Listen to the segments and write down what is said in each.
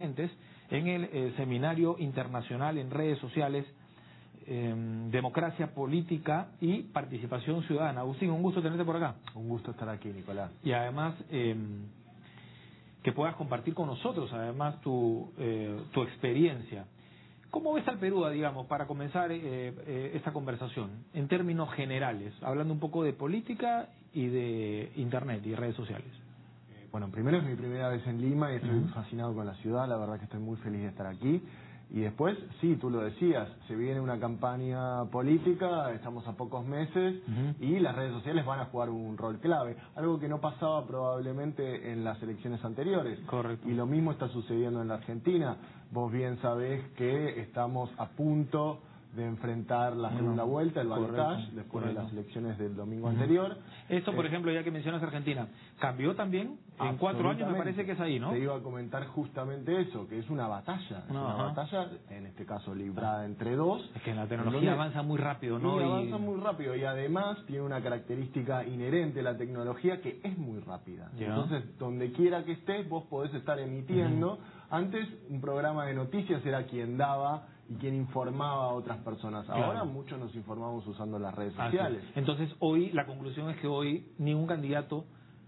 en el Seminario Internacional en Redes Sociales, Democracia Política y Participación Ciudadana. Agustín, un gusto tenerte por acá. Un gusto estar aquí, Nicolás. Y además que puedas compartir con nosotros además tu experiencia. ¿Cómo ves al Perú, digamos, para comenzar esta conversación, en términos generales, hablando un poco de política y de Internet y redes sociales? Bueno, primero es mi primera vez en Lima y estoy fascinado con la ciudad, la verdad que estoy muy feliz de estar aquí. Y después, sí, tú lo decías, se viene una campaña política, estamos a pocos meses y las redes sociales van a jugar un rol clave, algo que no pasaba probablemente en las elecciones anteriores. Correcto. Y lo mismo está sucediendo en la Argentina. Vos bien sabés que estamos a punto de enfrentar la segunda vuelta, el balotaje, después de las elecciones del domingo anterior. Esto, por ejemplo, ya que mencionas Argentina, ¿cambió también? En 4 años me parece que es ahí, ¿no? Te iba a comentar justamente eso, que es una batalla. Es una batalla, en este caso librada entre dos. Es que la tecnología avanza muy rápido, ¿no? Y avanza muy rápido y además tiene una característica inherente la tecnología que es muy rápida. Entonces, donde quiera que estés, vos podés estar emitiendo. Antes, un programa de noticias era quien daba y quien informaba a otras personas. Ahora muchos nos informamos usando las redes sociales. Entonces hoy, la conclusión es que hoy ningún candidato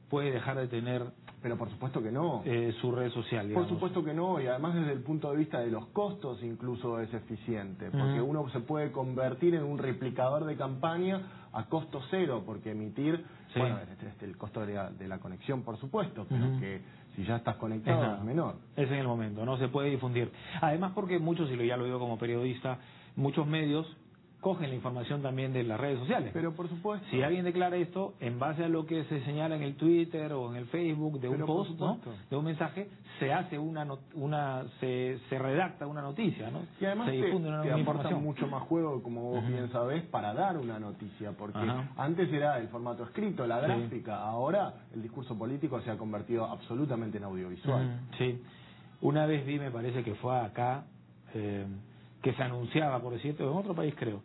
puede dejar de tener... Pero por supuesto que no. Su red social, digamos. Por supuesto que no, y además desde el punto de vista de los costos incluso es eficiente, porque uno se puede convertir en un replicador de campaña a costo cero, porque emitir, bueno, el costo de la conexión por supuesto, pero que si ya estás conectado es menor. Es en el momento, no se puede difundir. Además porque muchos, y ya lo digo como periodista, muchos medios cogen la información también de las redes sociales. Pero por supuesto. Si alguien declara esto, en base a lo que se señala en el Twitter o en el Facebook de un post, ¿no? De un mensaje, se hace se redacta una noticia, ¿no? Y además se difunde una información. Mucho más juego, como vos bien sabés, para dar una noticia, porque antes era el formato escrito, la gráfica, ahora el discurso político se ha convertido absolutamente en audiovisual. Sí. Una vez vi, me parece que fue acá, que se anunciaba, por decirte, en otro país creo,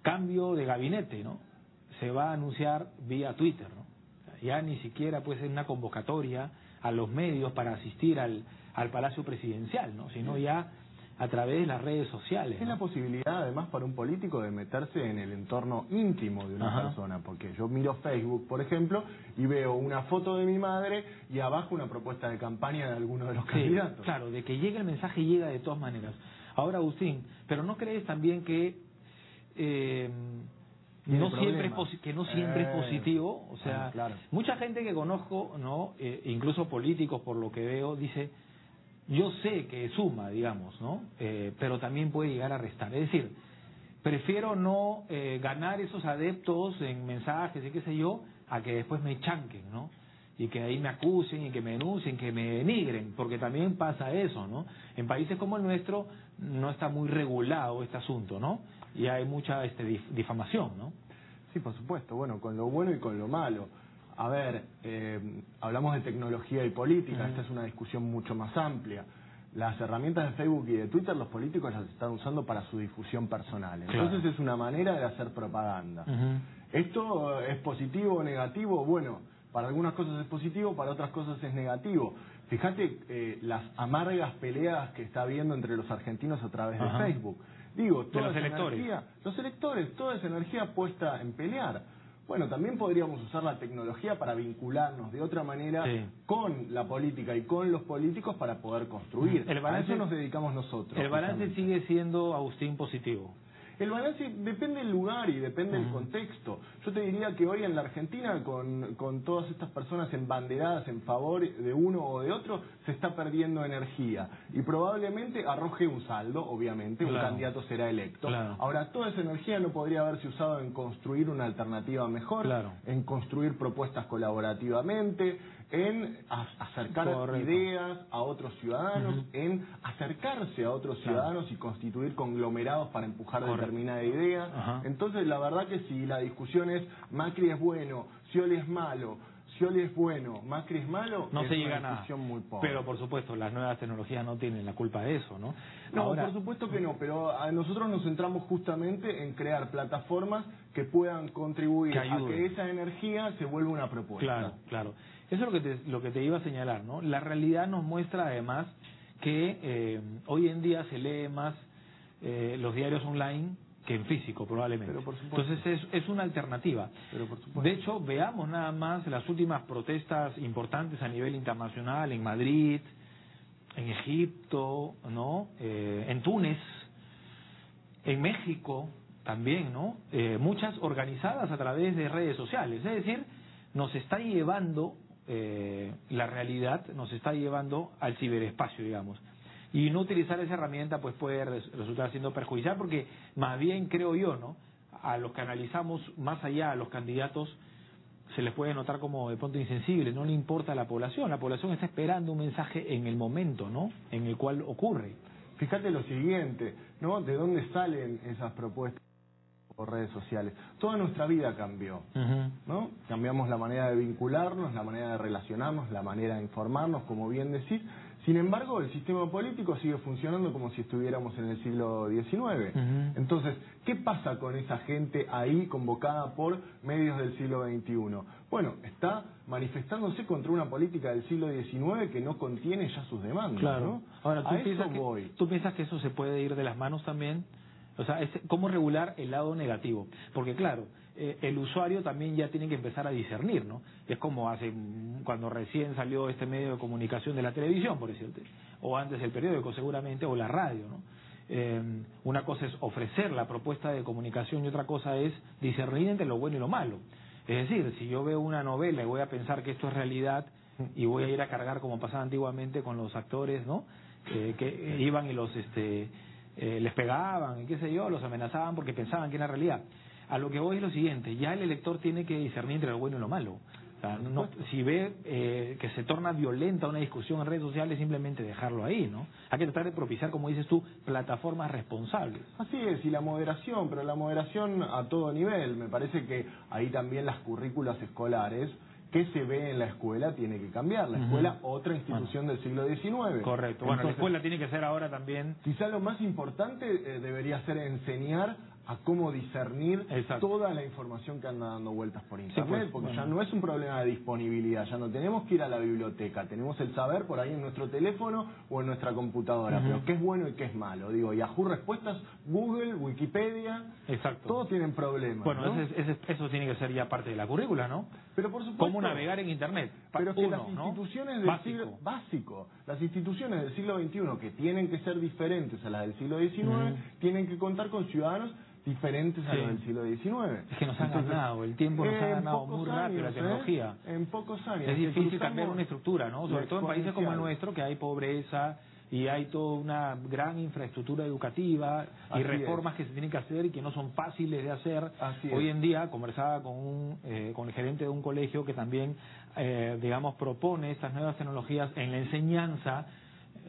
cambio de gabinete, ¿no? Se va a anunciar vía Twitter, ¿no? Ya ni siquiera puede ser una convocatoria a los medios para asistir al Palacio Presidencial, ¿no? Sino ya a través de las redes sociales, ¿no? Es la posibilidad, además, para un político de meterse en el entorno íntimo de una persona, porque yo miro Facebook, por ejemplo, y veo una foto de mi madre y abajo una propuesta de campaña de alguno de los candidatos. Claro, de que llegue el mensaje, llega de todas maneras. Ahora, Agustín, ¿pero no crees también que no siempre es positivo? O sea, mucha gente que conozco, no, incluso políticos, por lo que veo, dice, yo sé que suma, digamos, ¿no? Pero también puede llegar a restar. Es decir, prefiero no ganar esos adeptos en mensajes y qué sé yo, a que después me chanquen, ¿no? Y que ahí me acusen y que me denuncien, que me denigren, porque también pasa eso, ¿no? En países como el nuestro no está muy regulado este asunto, ¿no? Y hay mucha difamación, ¿no? Sí, por supuesto, bueno, con lo bueno y con lo malo. A ver, hablamos de tecnología y política, esta es una discusión mucho más amplia. Las herramientas de Facebook y de Twitter los políticos las están usando para su difusión personal. Entonces es una manera de hacer propaganda. ¿Esto es positivo o negativo? Bueno, para algunas cosas es positivo, para otras cosas es negativo. Fíjate las amargas peleas que está habiendo entre los argentinos a través de Facebook. Digo, toda los electores. Los electores, toda esa energía puesta en pelear. Bueno, también podríamos usar la tecnología para vincularnos de otra manera con la política y con los políticos para poder construir. A eso nos dedicamos nosotros. El balance sigue siendo, Agustín, positivo. El balance depende del lugar y depende del contexto. Yo te diría que hoy en la Argentina, con todas estas personas embanderadas en favor de uno o de otro, se está perdiendo energía. Y probablemente arroje un saldo, obviamente, un candidato será electo. Ahora, toda esa energía no podría haberse usado en construir una alternativa mejor, en construir propuestas colaborativamente, en acercar ideas a otros ciudadanos, en acercarse a otros ciudadanos y constituir conglomerados para empujar determinada idea. Entonces, la verdad que si la discusión es Macri es bueno, Scioli es malo, Scioli es bueno, Macri es malo, no es se llega a una discusión muy pobre. Pero por supuesto, las nuevas tecnologías no tienen la culpa de eso, ¿no? No, ahora, por supuesto que no, pero nosotros nos centramos justamente en crear plataformas que puedan contribuir a que esa energía se vuelva una propuesta. Claro. Eso es lo que te iba a señalar, ¿no? La realidad nos muestra además que hoy en día se lee más los diarios online que en físico, probablemente. Pero por supuesto. Entonces es una alternativa. Pero por supuesto. De hecho, veamos nada más las últimas protestas importantes a nivel internacional, en Madrid, en Egipto, ¿no? En Túnez, en México también, ¿no? Muchas organizadas a través de redes sociales. Es decir, nos está llevando, la realidad nos está llevando al ciberespacio, digamos. Y no utilizar esa herramienta pues puede resultar siendo perjudicial, porque más bien creo yo, ¿no? A los que analizamos más allá, a los candidatos, se les puede notar como de pronto insensibles, no le importa a la población está esperando un mensaje en el momento, ¿no? En el cual ocurre. Fíjate lo siguiente, ¿no? ¿De dónde salen esas propuestas por redes sociales? Toda nuestra vida cambió, ¿no? Cambiamos la manera de vincularnos, la manera de relacionarnos, la manera de informarnos, como bien decís. Sin embargo, el sistema político sigue funcionando como si estuviéramos en el siglo XIX. Entonces, ¿qué pasa con esa gente ahí convocada por medios del siglo XXI? Bueno, está manifestándose contra una política del siglo XIX que no contiene ya sus demandas, claro, ¿no? Ahora, ¿tú piensas que eso se puede ir de las manos también? O sea, ¿cómo regular el lado negativo? Porque claro, el usuario también ya tiene que empezar a discernir, ¿no? Es como cuando recién salió este medio de comunicación de la televisión, por decirte, o antes el periódico seguramente, o la radio, ¿no? Una cosa es ofrecer la propuesta de comunicación y otra cosa es discernir entre lo bueno y lo malo. Es decir, si yo veo una novela y voy a pensar que esto es realidad y voy a ir a cargar como pasaba antiguamente con los actores, ¿no? Que iban y los les pegaban y qué sé yo, los amenazaban porque pensaban que era realidad. A lo que voy es lo siguiente, ya el elector tiene que discernir entre lo bueno y lo malo. O sea, si ve que se torna violenta una discusión en redes sociales, simplemente dejarlo ahí, ¿no? Hay que tratar de propiciar, como dices tú, plataformas responsables. Así es, y la moderación, pero la moderación a todo nivel. Me parece que ahí también las currículas escolares, que se ve en la escuela, tiene que cambiar. La escuela, otra institución del siglo XIX. Correcto. Bueno, la escuela tiene que ser ahora también... Quizá lo más importante debería ser enseñar a cómo discernir toda la información que anda dando vueltas por internet, porque ya no es un problema de disponibilidad, ya no tenemos que ir a la biblioteca, tenemos el saber por ahí en nuestro teléfono o en nuestra computadora, pero qué es bueno y qué es malo. Digo, Yahoo Respuestas, Google, Wikipedia, todos tienen problemas. Bueno, ¿no? eso tiene que ser ya parte de la currícula, ¿no? Pero por supuesto, cómo navegar en internet. Pero que las instituciones del siglo básico, las instituciones del siglo XXI que tienen que ser diferentes a las del siglo XIX, tienen que contar con ciudadanos diferentes a los del siglo XIX. Es que nos han ganado, el tiempo nos ha ganado muy rápido, la tecnología. En pocos años. Es difícil cambiar una estructura, ¿no? Sobre todo en países como el nuestro, que hay pobreza y hay toda una gran infraestructura educativa y reformas que se tienen que hacer y que no son fáciles de hacer. Hoy en día conversaba con el gerente de un colegio que también, digamos, propone estas nuevas tecnologías en la enseñanza.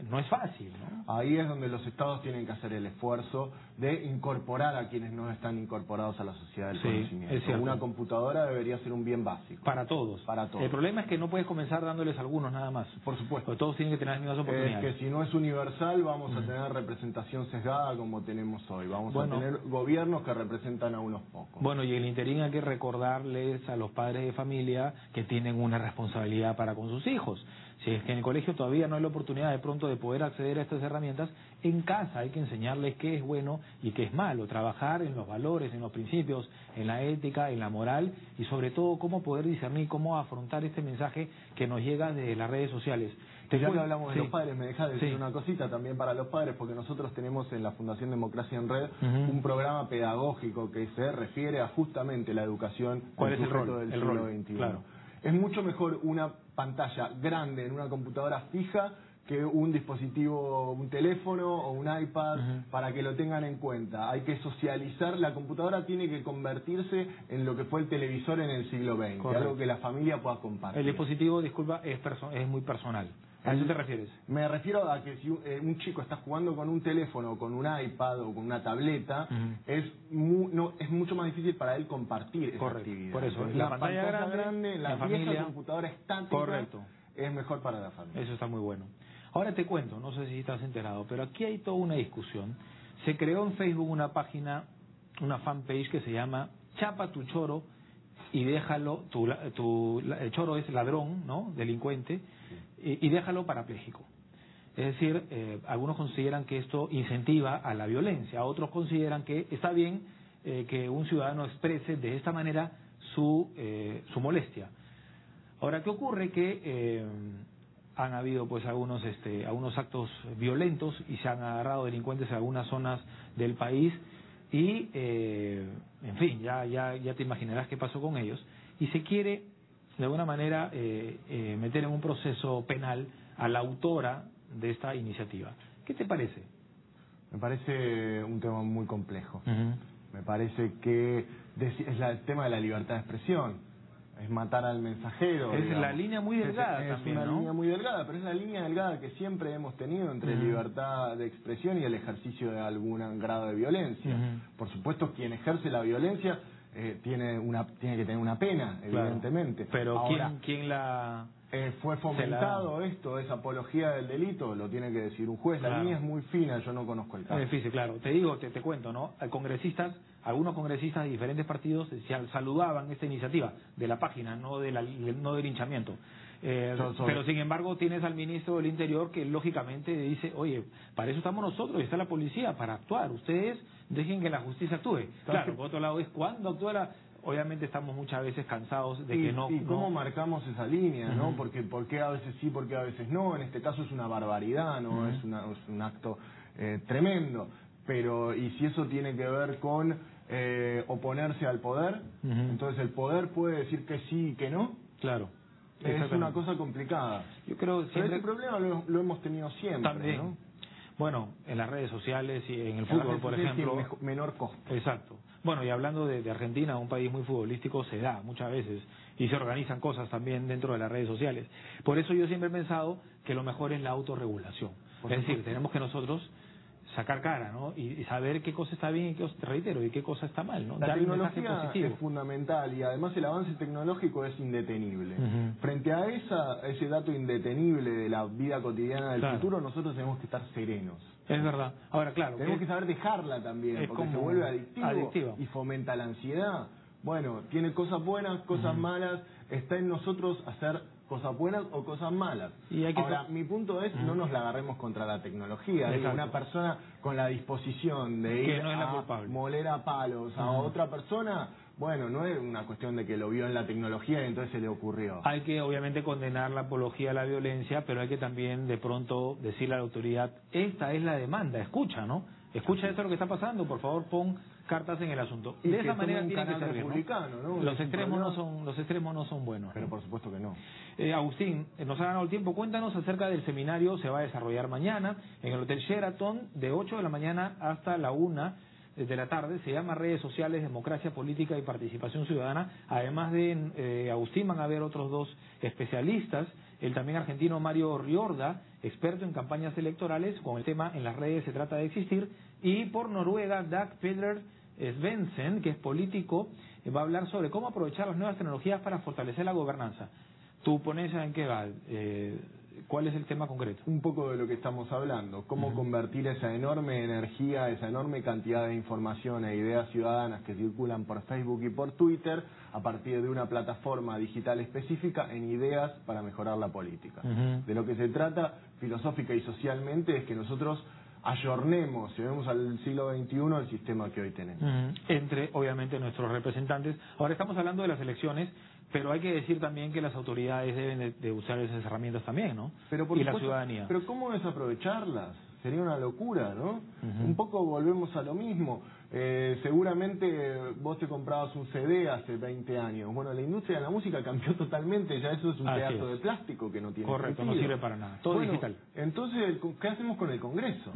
No es fácil, ¿no? Ahí es donde los estados tienen que hacer el esfuerzo de incorporar a quienes no están incorporados a la sociedad del conocimiento. Una computadora debería ser un bien básico. Para todos. Para todos. El problema es que no puedes comenzar dándoles algunos nada más. Por supuesto. Porque todos tienen que tener las mismas oportunidades. Que si no es universal vamos a tener representación sesgada como tenemos hoy. Vamos a tener gobiernos que representan a unos pocos. Bueno, y en el interín hay que recordarles a los padres de familia que tienen una responsabilidad para con sus hijos. Si es que en el colegio todavía no hay la oportunidad de pronto de poder acceder a estas herramientas, en casa hay que enseñarles qué es bueno y qué es malo, trabajar en los valores, en los principios, en la ética, en la moral y sobre todo cómo poder discernir, cómo afrontar este mensaje que nos llega de las redes sociales. Ya que hablamos de los padres, me deja decir una cosita también para los padres, porque nosotros tenemos en la Fundación Democracia en Red un programa pedagógico que se refiere a justamente la educación ¿Cuál es el rol del siglo XXI. Claro. Es mucho mejor una pantalla grande en una computadora fija que un dispositivo, un teléfono o un iPad, para que lo tengan en cuenta. Hay que socializar, la computadora tiene que convertirse en lo que fue el televisor en el siglo XX, algo que la familia pueda compartir. El dispositivo, disculpa, es muy personal. ¿A eso te refieres? Me refiero a que si un chico está jugando con un teléfono, con un iPad o con una tableta, es mucho más difícil para él compartir esa actividad. Por eso, la pantalla grande, la familia, computadora estática, es mejor para la familia. Eso está muy bueno. Ahora te cuento, no sé si estás enterado, pero aquí hay toda una discusión. Se creó en Facebook una página, una fanpage que se llama Chapa tu choro y déjalo, el choro es ladrón, ¿no? Delincuente, y déjalo parapléjico. Es decir, algunos consideran que esto incentiva a la violencia, otros consideran que está bien que un ciudadano exprese de esta manera su molestia. Ahora, ¿qué ocurre? Que han habido pues algunos actos violentos y se han agarrado delincuentes en algunas zonas del país y, en fin, ya te imaginarás qué pasó con ellos. Y se quiere, de alguna manera, meter en un proceso penal a la autora de esta iniciativa. ¿Qué te parece? Me parece un tema muy complejo. Uh-huh. Me parece que es el tema de la libertad de expresión. Es matar al mensajero. Es la línea muy delgada también, es una ¿no? línea muy delgada, pero es la línea delgada que siempre hemos tenido entre libertad de expresión y el ejercicio de algún grado de violencia. Por supuesto, quien ejerce la violencia tiene que tener una pena, evidentemente. Pero ahora, ¿quién la...? ¿Fue fomentado esto, es apología del delito? Lo tiene que decir un juez. La línea es muy fina, yo no conozco el caso. Es difícil, claro. Te cuento, ¿no? Algunos congresistas de diferentes partidos saludaban esta iniciativa de la página, no del linchamiento. Pero sin embargo tienes al ministro del Interior que lógicamente dice, oye, para eso estamos nosotros y está la policía, para actuar. Ustedes dejen que la justicia actúe. Claro, por otro lado es cuando actúa la... Obviamente estamos muchas veces cansados de que no... ¿Y cómo marcamos esa línea, no? Porque ¿por qué a veces sí, por qué a veces no? En este caso es una barbaridad, ¿no? Es un acto tremendo. Pero, ¿y si eso tiene que ver con oponerse al poder? Entonces, ¿el poder puede decir que sí y que no? Claro. Es una cosa complicada. Yo creo Pero este problema lo hemos tenido siempre, también, ¿no? Bueno, en las redes sociales y en el fútbol, por ejemplo. Menor costo. Exacto. Bueno, y hablando de Argentina, un país muy futbolístico, se da muchas veces y se organizan cosas también dentro de las redes sociales. Por eso yo siempre he pensado que lo mejor es la autorregulación. Es decir, tenemos que nosotros sacar cara, ¿no? Y saber qué cosa está bien y qué cosa, reitero, y qué cosa está mal, ¿no? La tecnología es fundamental y además el avance tecnológico es indetenible. Frente a ese dato indetenible de la vida cotidiana del futuro, nosotros tenemos que estar serenos. Es verdad. Ahora, claro. Tenemos que saber dejarla también, porque se vuelve adictivo y fomenta la ansiedad. Bueno, tiene cosas buenas, cosas malas, está en nosotros hacer cosas buenas o cosas malas. Ahora, mi punto es, no nos la agarremos contra la tecnología. Digo, una persona con la disposición de ir a moler a palos a otra persona, bueno, no es una cuestión de que lo vio en la tecnología y entonces se le ocurrió. Hay que obviamente condenar la apología a la violencia, pero hay que también de pronto decirle a la autoridad, esta es la demanda, escucha, ¿no? Escucha esto lo que está pasando, por favor pon cartas en el asunto. Y de esa manera tiene que ser, ¿no? Los extremos no son buenos. Pero por supuesto que no. Agustín, nos ha ganado el tiempo. Cuéntanos acerca del seminario. Se va a desarrollar mañana en el Hotel Sheraton de 8 de la mañana hasta la 1 de la tarde. Se llama Redes Sociales, Democracia Política y Participación Ciudadana. Además de Agustín, van a haber otros dos especialistas. El también argentino Mario Riorda, experto en campañas electorales, con el tema En las redes se trata de existir. Y por Noruega, Dag Peder Svendsen, que es político, va a hablar sobre cómo aprovechar las nuevas tecnologías para fortalecer la gobernanza. ¿Tu ponencia en qué va? ¿Cuál es el tema concreto? Un poco de lo que estamos hablando, cómo convertir esa enorme energía, esa enorme cantidad de información e ideas ciudadanas que circulan por Facebook y por Twitter a partir de una plataforma digital específica en ideas para mejorar la política. De lo que se trata filosófica y socialmente es que nosotros ayornemos, llevemos al siglo XXI el sistema que hoy tenemos. Entre, obviamente, nuestros representantes. Ahora estamos hablando de las elecciones, pero hay que decir también que las autoridades deben de usar esas herramientas también, ¿no? Pero y la ciudadanía. Pero ¿cómo desaprovecharlas? Sería una locura, ¿no? Un poco volvemos a lo mismo. Seguramente vos te comprabas un CD hace 20 años. Bueno, la industria de la música cambió totalmente, ya eso es un pedazo de plástico que no tiene Correcto, sentido. no sirve para nada, todo digital. Entonces, ¿qué hacemos con el Congreso?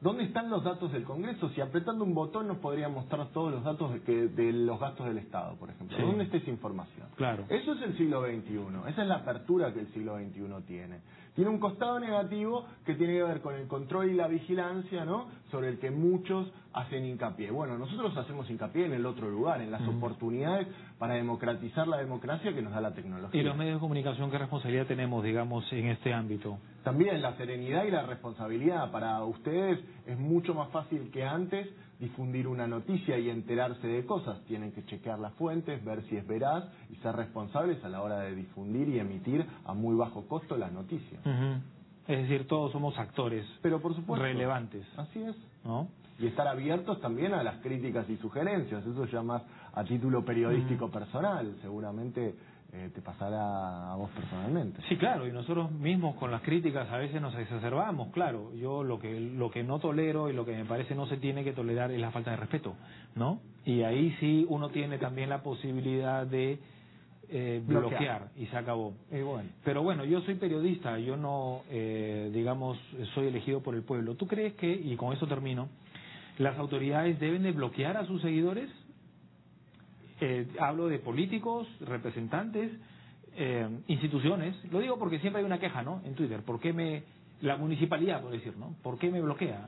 ¿Dónde están los datos del Congreso? Si apretando un botón nos podría mostrar todos los datos de los gastos del Estado, por ejemplo. ¿Dónde está esa información? Claro. Eso es el siglo XXI. Esa es la apertura que el siglo XXI tiene. Tiene un costado negativo que tiene que ver con el control y la vigilancia, ¿no? Sobre el que muchos hacen hincapié. Bueno, nosotros hacemos hincapié en el otro lugar, en las oportunidades para democratizar la democracia que nos da la tecnología. ¿Y los medios de comunicación qué responsabilidad tenemos, digamos, en este ámbito? También la serenidad y la responsabilidad. Para ustedes es mucho más fácil que antes difundir una noticia y enterarse de cosas. Tienen que chequear las fuentes, ver si es veraz y ser responsables a la hora de difundir y emitir a muy bajo costo las noticias. Es decir, todos somos actores, pero por supuesto, relevantes. Así es. ¿No? Y estar abiertos también a las críticas y sugerencias, eso ya más a título periodístico personal, seguramente te pasará a vos personalmente. Sí, claro, y nosotros mismos con las críticas a veces nos exacerbamos, claro. Yo lo que no tolero y lo que me parece no se tiene que tolerar es la falta de respeto, ¿no? Y ahí sí uno tiene también la posibilidad de bloquear y se acabó. Bueno. Pero bueno, yo soy periodista, yo no, digamos, soy elegido por el pueblo. ¿Tú crees que, y con eso termino, las autoridades deben de bloquear a sus seguidores? Hablo de políticos, representantes, instituciones. Lo digo porque siempre hay una queja, ¿no? En Twitter. ¿Por qué la municipalidad, por decir, ¿no? ¿Por qué me bloquea?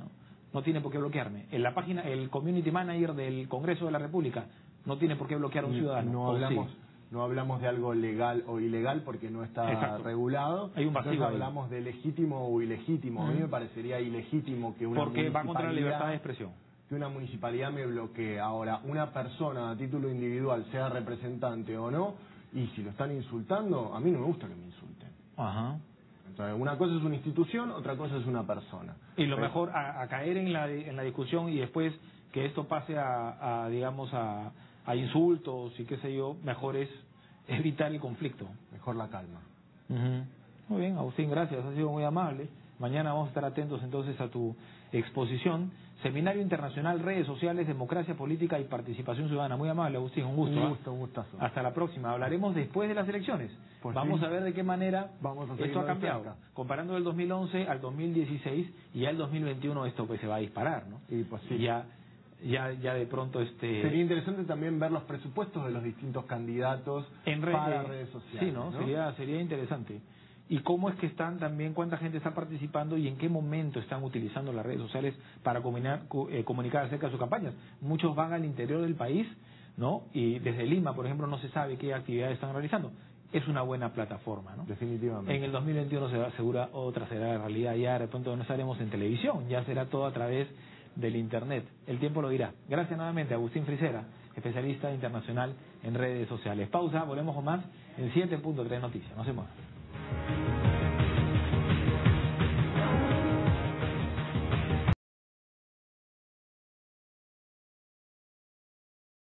No tiene por qué bloquearme. En la página, el community manager del Congreso de la República no tiene por qué bloquear a un ciudadano. No hablamos de algo legal o ilegal porque no está regulado. Hay un vacío. Hablamos de legítimo o ilegítimo. A mí me parecería ilegítimo que una porque va contra la libertad de expresión. Que una municipalidad me bloquee. Ahora, una persona a título individual, sea representante o no, y si lo están insultando, a mí no me gusta que me insulten. Ajá. Entonces, una cosa es una institución, otra cosa es una persona. Y lo mejor, a caer en la discusión y después que esto pase digamos, a insultos y qué sé yo, mejor es evitar el conflicto. Mejor la calma. Muy bien, Agustín, gracias, has sido muy amable. Mañana vamos a estar atentos entonces a tu exposición. Seminario Internacional, Redes Sociales, Democracia Política y Participación Ciudadana. Muy amable, Agustín, un gusto. Un gustazo. Hasta la próxima. Hablaremos después de las elecciones. Vamos a ver de qué manera esto ha cambiado. Comparando el 2011 al 2016 y ya el 2021 esto pues se va a disparar, ¿no? Y pues sí. Ya de pronto Sería interesante también ver los presupuestos de los distintos candidatos para redes sociales. Sí, ¿no? Sería interesante. Y cómo es que están también, cuánta gente está participando y en qué momento están utilizando las redes sociales para comunicar acerca de sus campañas. Muchos van al interior del país, ¿no? Y desde Lima, por ejemplo, no se sabe qué actividades están realizando. Es una buena plataforma, ¿no? Definitivamente. En el 2021 se asegura otra será la realidad. Ya de pronto no estaremos en televisión, ya será todo a través del Internet. El tiempo lo dirá. Gracias nuevamente a Agustín Frisera, especialista internacional en redes sociales. Pausa, volvemos con más en 7.3 Noticias. No se muevan.